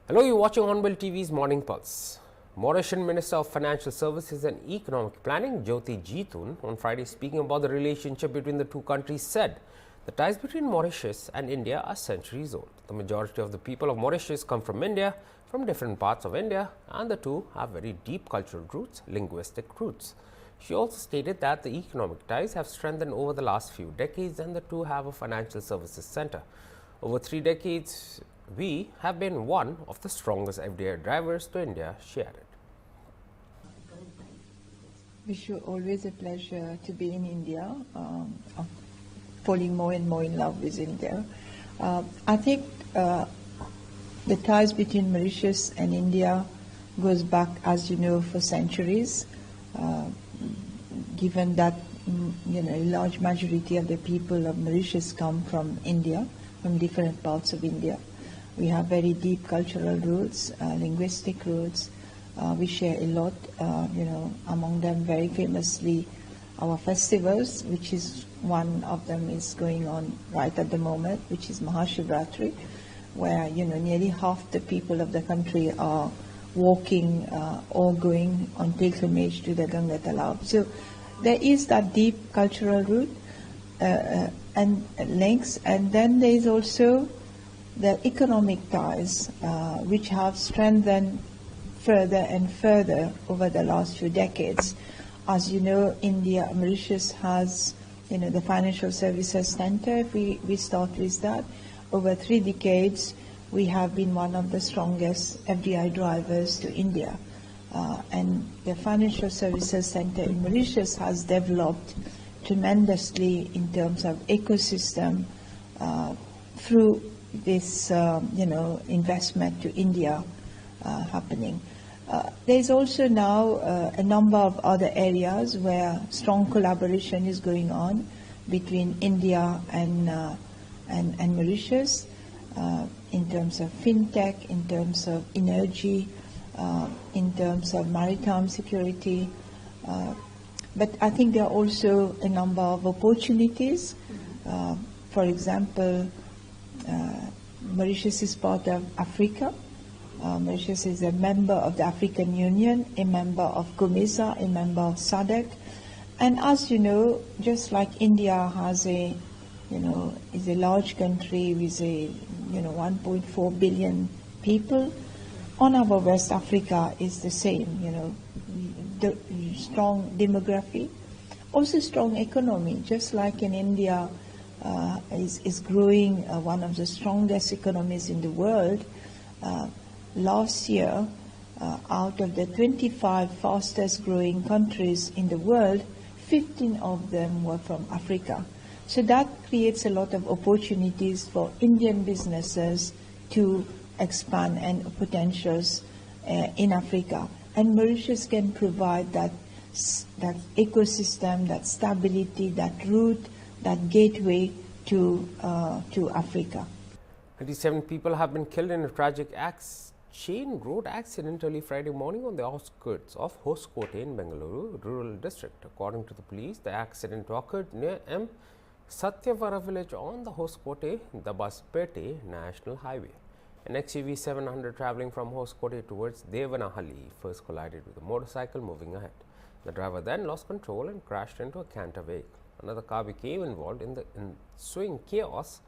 Hello, you're watching Hornbill TV's Morning Pulse. Mauritian Minister of Financial Services and Economic Planning, Jyoti Jeetun, on Friday speaking about the relationship between the two countries said the ties between Mauritius and India are centuries old. The majority of the people of Mauritius come from India, from different parts of India, and the two have very deep cultural roots, linguistic roots. She also stated that the economic ties have strengthened over the last few decades and the two have a financial services center. Over 3 decades, we have been one of the strongest FDI drivers to India, she added. Wish you always a pleasure to be in India, falling more and more in love with India. I think the ties between Mauritius and India goes back, as you know, for centuries. Given that a large majority of the people of Mauritius come from India, from different parts of India. We have very deep cultural roots, linguistic roots. We share a lot, among them very famously our festivals, which is one of them is going on right at the moment, which is Mahashivratri, where nearly half the people of the country are walking or going on pilgrimage to the Ganga Talab. So there is that deep cultural root and links, and then there is also the economic ties, which have strengthened further and further over the last few decades. As you know, Mauritius has, the Financial Services Center. If we start with that, over 3 decades, we have been one of the strongest FDI drivers to India. And the Financial Services Center in Mauritius has developed tremendously in terms of ecosystem through this, investment to India happening. There's also now a number of other areas where strong collaboration is going on between India and Mauritius in terms of fintech, in terms of energy, in terms of maritime security. But I think there are also a number of opportunities. For example, Mauritius is part of Africa. Mauritius is a member of the African Union, a member of COMESA, a member of SADC. And as you know, just like India has is a large country with 1.4 billion people, on our West Africa is the same, the strong demography, also strong economy, just like in India is growing, one of the strongest economies in the world. Last year, out of the 25 fastest growing countries in the world, 15 of them were from Africa. So that creates a lot of opportunities for Indian businesses to expand and potentials in Africa. And Mauritius can provide that ecosystem, that stability, that route, that gateway to Africa. 27 people have been killed in a tragic chain road accident early Friday morning on the outskirts of Hoskote in Bengaluru rural district. According to the police, the accident occurred near M. Satyavara village on the Hoskote Dabaspete National Highway. An XUV 700 travelling from Hoskote towards Devanahalli first collided with a motorcycle moving ahead. The driver then lost control and crashed into a canter vehicle. Another car became involved in the ensuing chaos,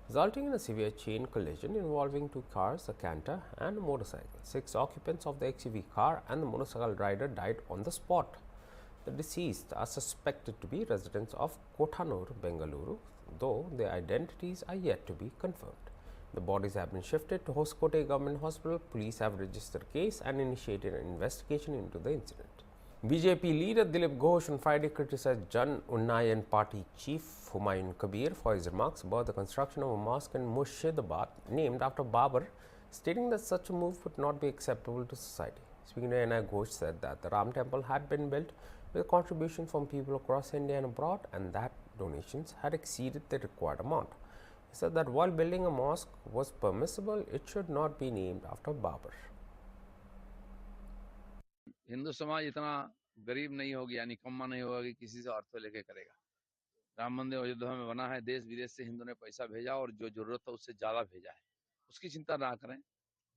resulting in a severe chain collision involving 2 cars, a canter and a motorcycle. 6 occupants of the XUV car and the motorcycle rider died on the spot. The deceased are suspected to be residents of Kothanur, Bengaluru, though their identities are yet to be confirmed. The bodies have been shifted to Hoskote Government Hospital. Police have registered a case and initiated an investigation into the incident. BJP leader Dilip Ghosh on Friday criticized Jan Unnayan Party chief Humayun Kabir for his remarks about the construction of a mosque in Murshidabad named after Babur, stating that such a move would not be acceptable to society. Speaking to NI, Ghosh said that the Ram temple had been built with contributions from people across India and abroad and that donations had exceeded the required amount. He said that while building a mosque was permissible, it should not be named after Babur. Hindu समाज इतना गरीब नहीं होगी या निकम्मा नहीं होगा कि किसी से अर्थ लेके करेगा। राम मंदिर अयोध्या में बना है, देश विदेश से हिंदू ने पैसा भेजा और जो जरूरत है उससे ज्यादा भेजा है, उसकी चिंता ना करें।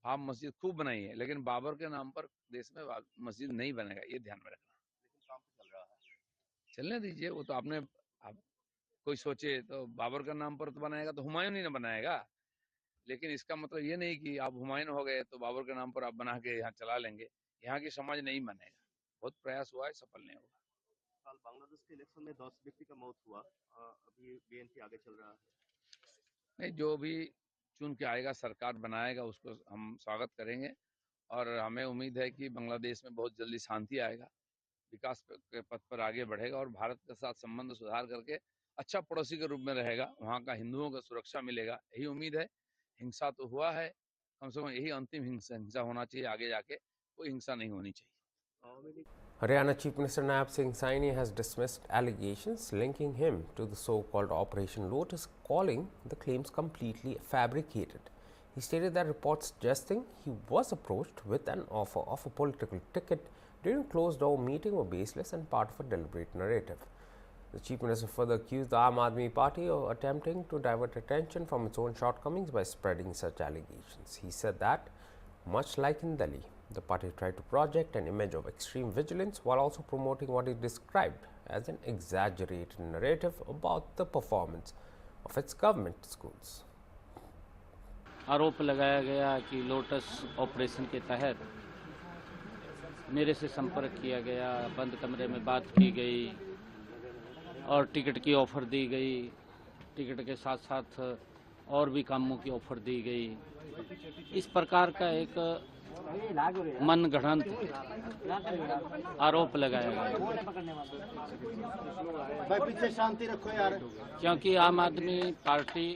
आप मस्जिद खूब बनाई है, लेकिन बाबर के नाम पर देश में मस्जिद नहीं बनेगा, ये ध्यान में रखना। लेकिन काम तो चल रहा है। चलने दीजिए, वो तो आपने आप कोई सोचे तो बाबर का नाम पर तो बनाएगा, तो हुमायूं ही ना बनाएगा। लेकिन इसका मतलब ये नहीं कि आप हुमायूं हो गए तो बाबर के नाम पर आप बना के यहाँ चला लेंगे। यहाँ की समाज नहीं मानेगा। बहुत प्रयास हुआ है, सफल नहीं होगा। कल बांग्लादेश के इलेक्शन में 10 व्यक्ति का मौत हुआ। अभी बीएनपी आगे चल रहा है। नहीं, जो भी चुन के आएगा, सरकार बनाएगा, उसको हम स्वागत करेंगे। और हमें उम्मीद है कि बांग्लादेश में बहुत जल्दी शांति आएगा, विकास के पथ पर आगे बढ़ेगा और भारत के साथ संबंध सुधार करके अच्छा पड़ोसी के रूप में रहेगा। वहाँ का हिंदुओं को सुरक्षा मिलेगा, यही उम्मीद है। हिंसा तो हुआ है, कम से कम यही अंतिम हिंसा होना चाहिए। आगे जाके कोई हिंसा नहीं होनी चाहिए। Haryana Chief Minister Naib Singh Saini has dismissed allegations linking him to the so-called Operation Lotus, calling the claims completely fabricated. He stated that reports suggesting he was approached with an offer of a political ticket during a closed-door meeting were baseless and part of a deliberate narrative. The Chief Minister further accused the Aam Aadmi Party of attempting to divert attention from its own shortcomings by spreading such allegations. He said that, much like in Delhi, the party tried to project an image of extreme vigilance while also promoting what he described as an exaggerated narrative about the performance of its government schools. आरोप लगाया गया कि lotus operation के तहत मेरे से संपर्क किया गया, बंद कमरे में बात की गई और टिकट की ऑफर दी गई। टिकट के साथ साथ और भी कामों की ऑफर दी गई। इस प्रकार का एक मनगढ़ंत आरोप लगाया गया। भाई पीछे शांति रखो यार। क्योंकि आम आदमी पार्टी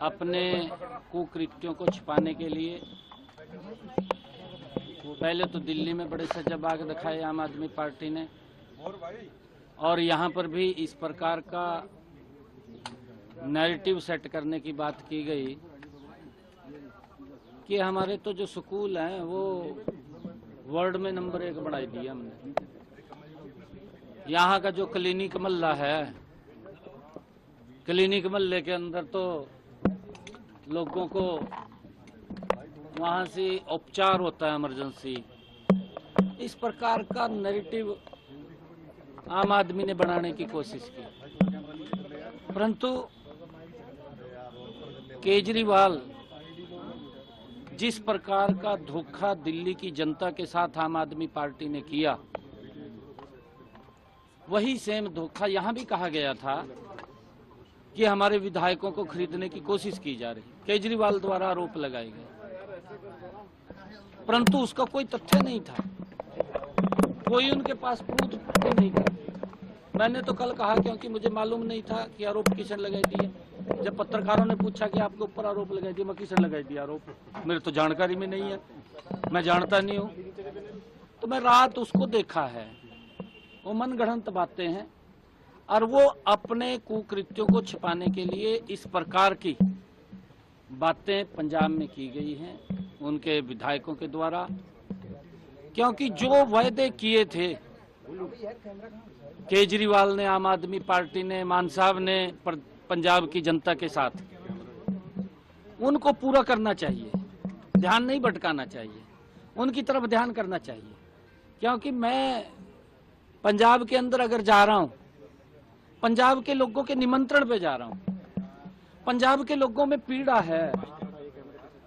अपने कुकृत्यों को छिपाने के लिए पहले तो दिल्ली में बड़े सजाबाग दिखाए आम आदमी पार्टी ने, और यहाँ पर भी इस प्रकार का नैरेटिव सेट करने की बात की गई कि हमारे तो जो स्कूल हैं वो वर्ल्ड में नंबर 1 बढ़ा दिया हमने। यहाँ का जो क्लिनिक मल्ला है, क्लिनिक मल्ले के अंदर तो लोगों को वहाँ से उपचार होता है इमरजेंसी। इस प्रकार का नैरेटिव आम आदमी ने बनाने की कोशिश की, परंतु केजरीवाल जिस प्रकार का धोखा दिल्ली की जनता के साथ आम आदमी पार्टी ने किया, वही सेम धोखा यहाँ भी कहा गया था कि हमारे विधायकों को खरीदने की कोशिश की जा रही। केजरीवाल द्वारा आरोप लगाए गए, परंतु उसका कोई तथ्य नहीं था, कोई उनके पास प्रूफ नहीं था। मैंने तो कल कहा, क्योंकि मुझे मालूम नहीं था कि आरोप किसने लगाई दिए। जब पत्रकारों ने पूछा कि आपके ऊपर आरोप लगाई दिए, मैं किसने लगाई दिया आरोप, मेरे तो जानकारी में नहीं है, मैं जानता नहीं हूँ। तो मैं रात उसको देखा है, वो मनगढ़ंत बातें हैं और वो अपने कुकृत्यों को छिपाने के लिए इस प्रकार की बातें पंजाब में की गई हैं उनके विधायकों के द्वारा। क्योंकि जो वायदे किए थे केजरीवाल ने, आम आदमी पार्टी ने, मान साहब ने पंजाब की जनता के साथ, उनको पूरा करना चाहिए, ध्यान नहीं भटकाना चाहिए, उनकी तरफ ध्यान करना चाहिए। क्योंकि मैं पंजाब के अंदर अगर जा रहा हूं, पंजाब के लोगों के निमंत्रण पे जा रहा हूं, पंजाब के लोगों में पीड़ा है,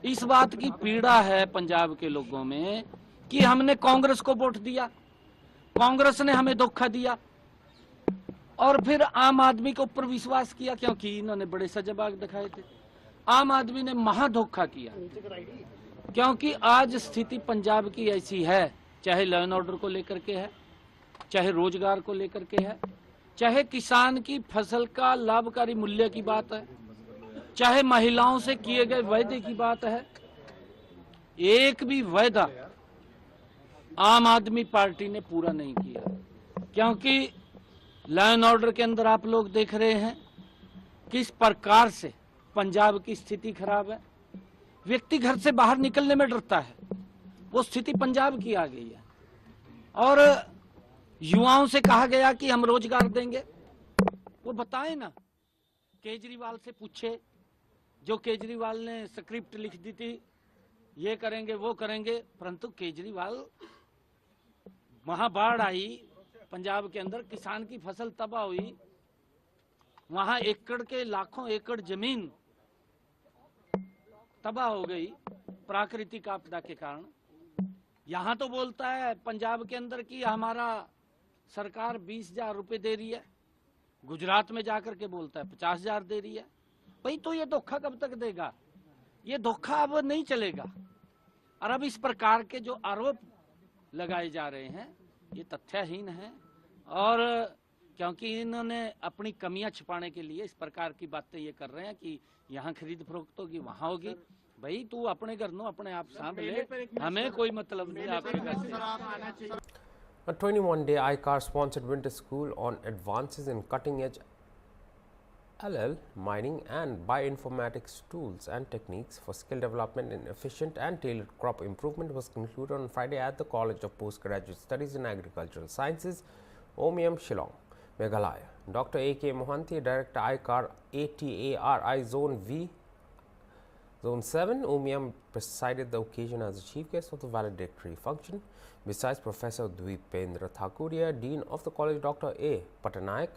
इस बात की पीड़ा है पंजाब के लोगों में कि हमने कांग्रेस को वोट दिया, कांग्रेस ने हमें धोखा दिया और फिर आम आदमी के ऊपर विश्वास किया, क्योंकि इन्होंने बड़े सजाबाग दिखाए थे। आम आदमी ने महा धोखा किया, क्योंकि आज स्थिति पंजाब की ऐसी है, चाहे लॉ एंड ऑर्डर को लेकर के है, चाहे रोजगार को लेकर के है, चाहे किसान की फसल का लाभकारी मूल्य की बात है, चाहे महिलाओं से किए गए वायदे की बात है। एक भी वायदा आम आदमी पार्टी ने पूरा नहीं किया, क्योंकि लॉ एंड ऑर्डर के अंदर आप लोग देख रहे हैं किस प्रकार से पंजाब की स्थिति खराब है। व्यक्ति घर से बाहर निकलने में डरता है, वो स्थिति पंजाब की आ गई है। और युवाओं से कहा गया कि हम रोजगार देंगे, वो बताए ना, केजरीवाल से पूछे, जो केजरीवाल ने स्क्रिप्ट लिख दी थी, ये करेंगे वो करेंगे, परंतु केजरीवाल, वहां बाढ़ आई पंजाब के अंदर, किसान की फसल तबाह हुई, वहां एकड़ के लाखों एकड़ जमीन तबाह हो गई प्राकृतिक आपदा के कारण। यहां तो बोलता है पंजाब के अंदर कि हमारा सरकार 20,000 रुपए दे रही है, गुजरात में जाकर के बोलता है 50,000 दे रही है। भाई तो ये धोखा कब तक देगा? ये धोखा अब नहीं चलेगा। और अब इस प्रकार के जो आरोप लगाए जा रहे हैं ये तथ्यहीन है, और क्योंकि इन्होंने अपनी कमियां छिपाने के लिए इस प्रकार की बातें ये कर रहे हैं कि यहाँ खरीद फरोख्त होगी, वहां होगी। भाई तू अपने घर नो अपने आप सांभ ले, हमें कोई मतलब नहीं आपके घर से। A 21-day ICAR-sponsored winter school on advances in cutting-edge LL, mining and bioinformatics tools and techniques for skill development in efficient and tailored crop improvement was concluded on Friday at the College of Postgraduate Studies in Agricultural Sciences, Omiam, Shillong, Meghalaya. Dr. A.K. Mohanty, Director ICAR ATARI Zone 7, Omiam, presided the occasion as the chief guest of the valedictory function. Besides Professor Dvipendra Thakuria, Dean of the College Dr. A. Patanaik,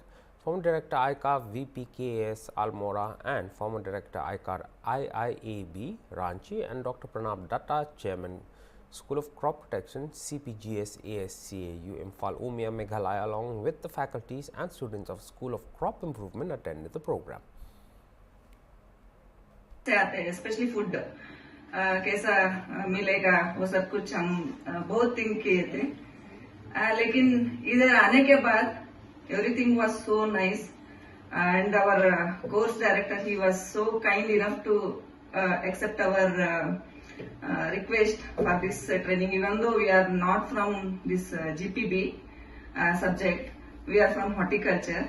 former Director ICAR VPKS Almora, and former Director ICAR IIAB Ranchi, and Dr. Pranab Datta, Chairman School of Crop Protection CPGS ASCAU Imphal, Omiam, Meghalaya, along with the faculties and students of School of Crop Improvement attended the program. Specially food कैसा मिलेगा वो सब कुछ हम बहुत think किए थे, लेकिन इधर आने के बाद everything was so nice and our course director he was so kind enough to accept our request for this training, even though we are not from this GPB subject, we are from horticulture,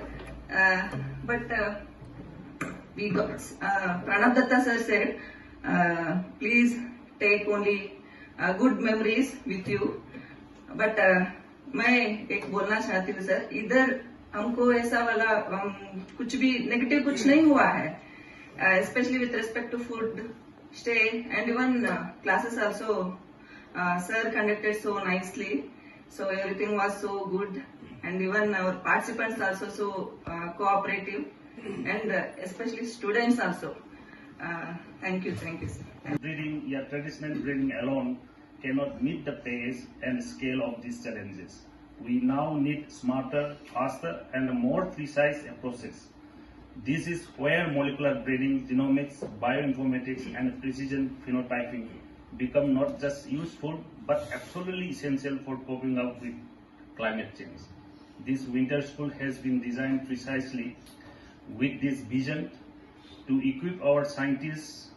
but we got Pranab Datta sir said, please take only good memories with you, but मैं एक बोलना चाहती हूँ sir, इधर हमको ऐसा वाला कुछ भी नेगेटिव कुछ नहीं हुआ है, specially with respect to food stay and even classes also sir conducted so nicely, so everything was so good, and even our participants also so cooperative, and especially students also. Thank you sir. Breeding, yeah, traditional breeding alone cannot meet the pace and scale of these challenges. We now need smarter, faster, and more precise approaches. This is where molecular breeding, genomics, bioinformatics, and precision phenotyping become not just useful but absolutely essential for coping up with climate change. This winter school has been designed precisely with this vision to equip our scientists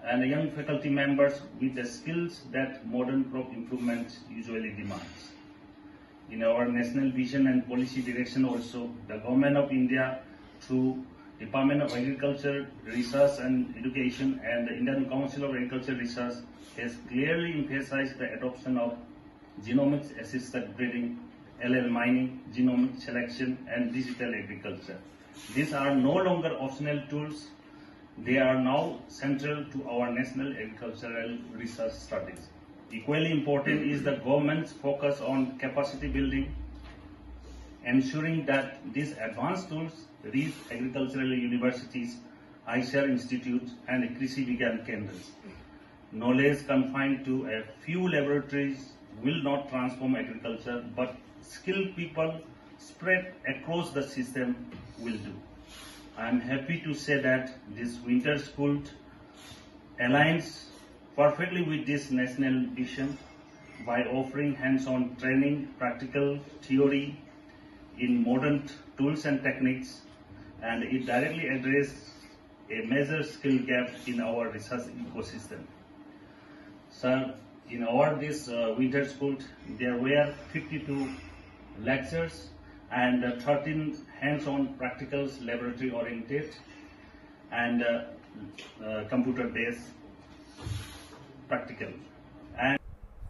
and young faculty members with the skills that modern crop improvement usually demands. In our national vision and policy direction also, the Government of India through Department of Agriculture, Research and Education and the Indian Council of Agriculture Research has clearly emphasized the adoption of genomics assisted breeding, LL mining, genomic selection and digital agriculture. These are no longer optional tools. They are now central to our national agricultural research studies. Equally important is the government's focus on capacity building, ensuring that these advanced tools reach agricultural universities, ICAR institutes and Krishi Vigyan Kendras. Knowledge confined to a few laboratories will not transform agriculture, but skilled people spread across the system will do. I am happy to say that this winter school aligns perfectly with this national vision by offering hands-on training, practical theory in modern tools and techniques, and it directly addresses a major skill gap in our research ecosystem. So, in this winter school, there were 52 lectures and 13 hands-on practicals, laboratory-oriented and computer-based practical. And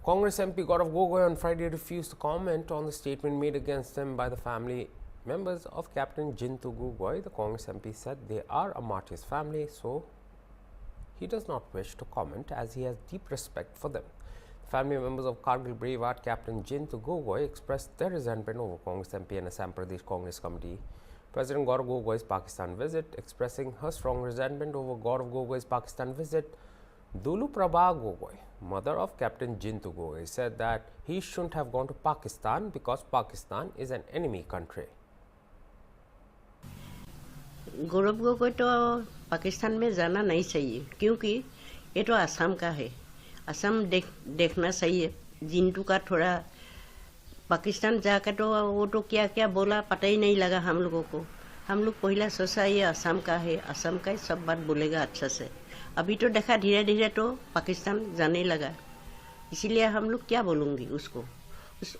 Congress MP Gaurav Gogoi on Friday refused to comment on the statement made against him by the family members of Captain Jintu Gogoi. The Congress MP said they are a martyr's family, so he does not wish to comment as he has deep respect for them. Family members of Kargil braveheart Captain Jintu Gogoi expressed their resentment over Congress MP and Assam Pradesh Congress Committee President Gaurav Gogoi's Pakistan visit. Expressing her strong resentment over Gaurav Gogoi's Pakistan visit, Dulu Prabha Gogoi, mother of Captain Jintu Gogoi, said that he shouldn't have gone to Pakistan because Pakistan is an enemy country. Gaurav Gogoi तो पाकिस्तान में जाना नहीं चाहिए क्योंकि ये तो असम का है। असम देखना चाहिए। जिंटू का थोड़ा पाकिस्तान जाकर तो वो तो क्या क्या बोला पता ही नहीं लगा हम लोगों को। हम लोग पहला सोचा ये असम का है, असम का ही सब बात बोलेगा अच्छा से। अभी तो देखा धीरे धीरे तो पाकिस्तान जाने लगा, इसीलिए हम लोग क्या बोलूँगी उसको।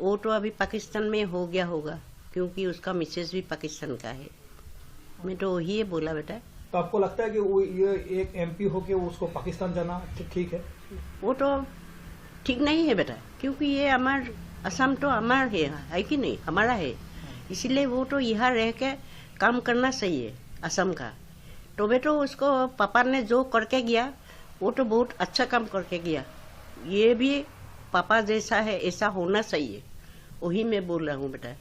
वो तो अभी पाकिस्तान में हो गया होगा क्योंकि उसका मिसेज भी पाकिस्तान का है। मैं तो वही बोला बेटा। तो आपको लगता है कि वो ये एक एमपी होके उसको पाकिस्तान जाना ठीक है? वो तो ठीक नहीं है बेटा, क्योंकि ये हमार असम तो हमारा है कि नहीं, हमारा है। इसीलिए वो तो यहाँ रह के काम करना चाहिए असम का। तो बेटो उसको पापा ने जो करके गया वो तो बहुत अच्छा काम करके गया। ये भी पापा जैसा है ऐसा होना चाहिए, वही मैं बोल रहा हूँ बेटा।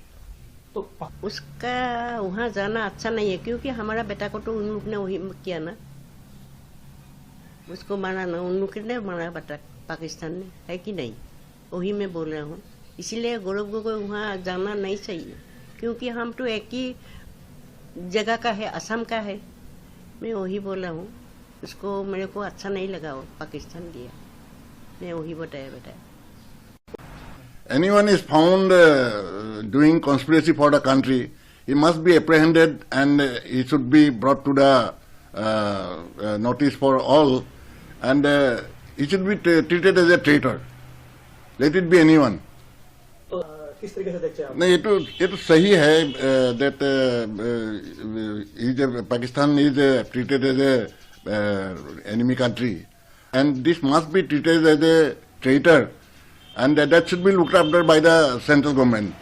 तो उसका वहाँ जाना अच्छा नहीं है क्योंकि हमारा बेटा को तो उन लोग ने वही किया ना, उसको मारा ना, उन लोग ने मारा बेटा पाकिस्तान ने, है कि नहीं। वही मैं बोल रहा हूँ। इसीलिए गौरव गोगोई वहाँ जाना नहीं चाहिए क्योंकि हम तो एक ही जगह का है, असम का है। मैं वही बोल रहा हूँ। उसको मेरे को अच्छा नहीं लगा वो पाकिस्तान गया, मैं वही बताया बेटा। Anyone is found doing conspiracy for the country, he must be apprehended and he should be brought to the notice for all, and he should be treated as a traitor. Let it be anyone. किस तरीके से देखते हैं आप? नहीं, ये तो सही है that Pakistan is treated as a enemy country, and this must be treated as a traitor, and that should be looked after by the central government.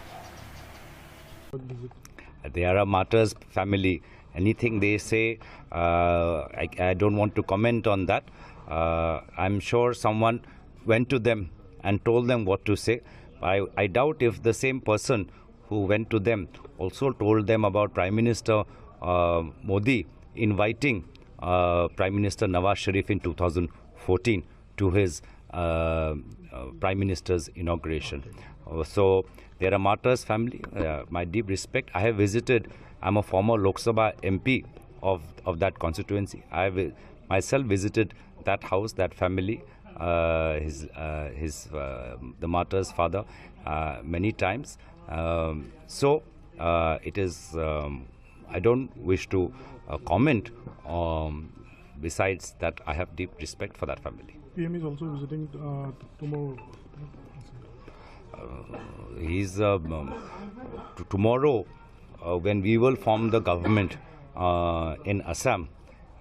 They are a martyr's family. Anything they say, I don't want to comment on that. I'm sure someone went to them and told them what to say. I doubt if the same person who went to them also told them about Prime Minister Modi inviting Prime Minister Nawaz Sharif in 2014 to his Prime Minister's inauguration. So they are a martyr's family. My deep respect. I have visited. I'm a former Lok Sabha MP of that constituency. I have myself visited that house, that family, the martyr's father, many times. So it is. I don't wish to comment. Besides that, I have deep respect for that family. PM is also visiting tomorrow. He's tomorrow when we will form the government in Assam,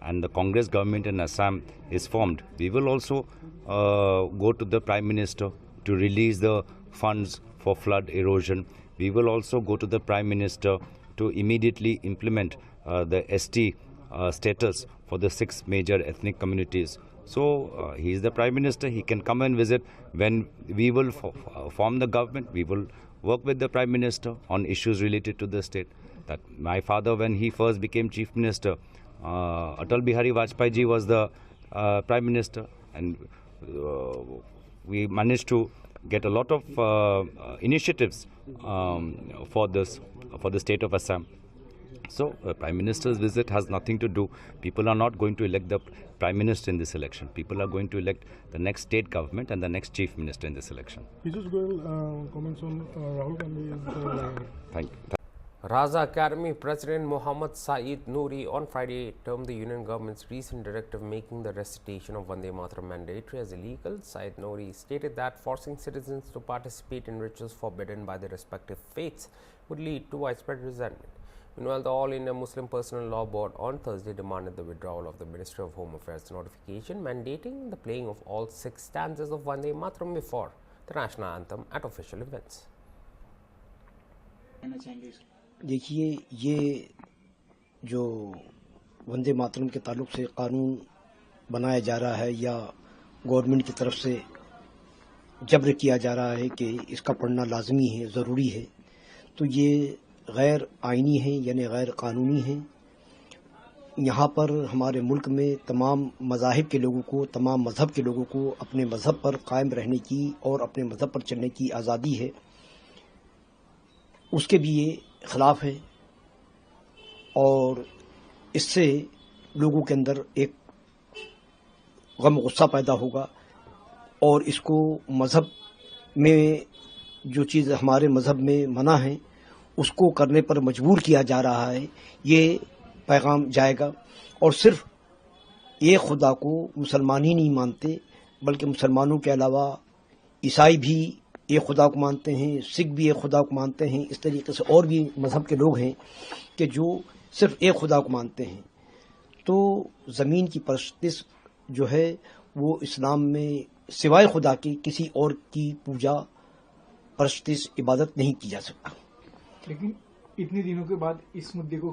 and the Congress government in Assam is formed. We will also go to the Prime Minister to release the funds for flood erosion. We will also go to the Prime Minister to immediately implement the ST status for the 6 major ethnic communities. So he is the Prime Minister. He can come and visit. When we will form the government, we will work with the Prime Minister on issues related to the state. That my father, when he first became Chief Minister, Atal Bihari Vajpayee ji was the Prime Minister, and we managed to get a lot of initiatives for the state of Assam. So Prime Minister's visit has nothing to do. People are not going to elect the Prime Minister in this election. People are going to elect the next state government and the next Chief Minister in this election. Piyush Goyal comments on Rahul Gandhi. Thank you. Raza Academy President Mohammad Saeed Noori on Friday termed the Union government's recent directive making the recitation of Vande Mataram mandatory as illegal. Saeed Noori stated that forcing citizens to participate in rituals forbidden by their respective faiths would lead to widespread resentment. Meanwhile, the All India Muslim Personal Law Board on Thursday demanded the withdrawal of the Ministry of Home Affairs notification mandating the playing of all 6 stanzas of Vande Mataram before the national anthem at official events. देखिए, ये जो वंदे मातरम के ताल्लुक से कानून बनाया जा रहा है या गवर्नमेंट की तरफ से जब्र किया जा रहा है कि इसका पढ़ना लाजमी है, ज़रूरी है, तो ये गैर आइनी है यानी गैर कानूनी है। यहाँ पर हमारे मुल्क में तमाम मज़ाहिब के लोगों को, तमाम मज़हब के लोगों को अपने मज़हब पर कायम रहने की और अपने मज़हब पर चलने की आज़ादी है, उसके भी ये ख़िलाफ़ है। और इससे लोगों के अंदर एक गम गुस्सा पैदा होगा और इसको मज़हब में जो चीज़ हमारे मज़हब में मना है उसको करने पर मजबूर किया जा रहा है, ये पैगाम जाएगा। और सिर्फ एक खुदा को मुसलमान ही नहीं मानते बल्कि मुसलमानों के अलावा ईसाई भी एक खुदा को मानते हैं, सिख भी एक खुदा को मानते हैं। इस तरीके से और भी मज़हब के लोग हैं कि जो सिर्फ एक खुदा को मानते हैं। तो ज़मीन की परस्तिश जो है वो इस्लाम में सिवाय खुदा के किसी और की पूजा, परस्तिश, इबादत नहीं की जा सकता। लेकिन इतने दिनों के बाद इस मुद्दे को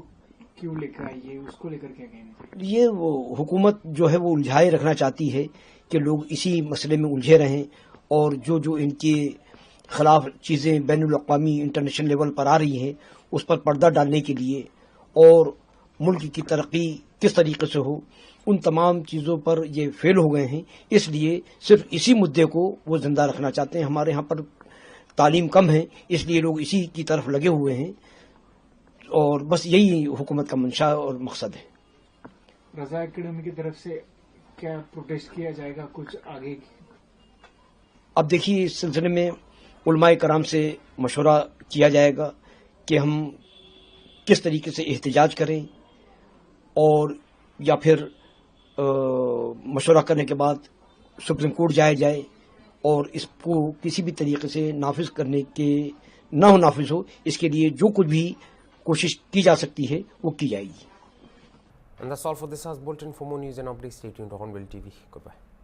क्यों लेकर आई है, उसको लेकर क्या कहना? ये वो हुकूमत जो है वो उलझाए रखना चाहती है कि लोग इसी मसले में उलझे रहें और जो इनके खिलाफ चीज़ें बैनुल अक़वामी इंटरनेशनल लेवल पर आ रही हैं उस पर पर्दा डालने के लिए और मुल्क की तरक्की किस तरीके से हो, उन तमाम चीज़ों पर ये फेल हो गए हैं। इसलिए सिर्फ इसी मुद्दे को वो जिंदा रखना चाहते हैं। हमारे यहाँ पर तालीम कम है, इसलिए लोग इसी की तरफ लगे हुए हैं और बस यही हुकूमत का मंशा और मकसद है। रज़ा एकेडमी की तरफ से क्या प्रोटेस्ट किया जाएगा कुछ आगे? अब देखिए, इस सिलसिले में उलमाए कराम से मशवरा किया जाएगा कि हम किस तरीके से एहतजाज करें और या फिर मशवरा करने के बाद सुप्रीम कोर्ट जाया जाए और इसको किसी भी तरीके से नाफिज करने के ना नाफिज हो, इसके लिए जो कुछ भी कोशिश की जा सकती है वो की जाएगी। And that's all for this hour's bulletin. For more news and updates, stay tuned to Hornbill TV. Goodbye.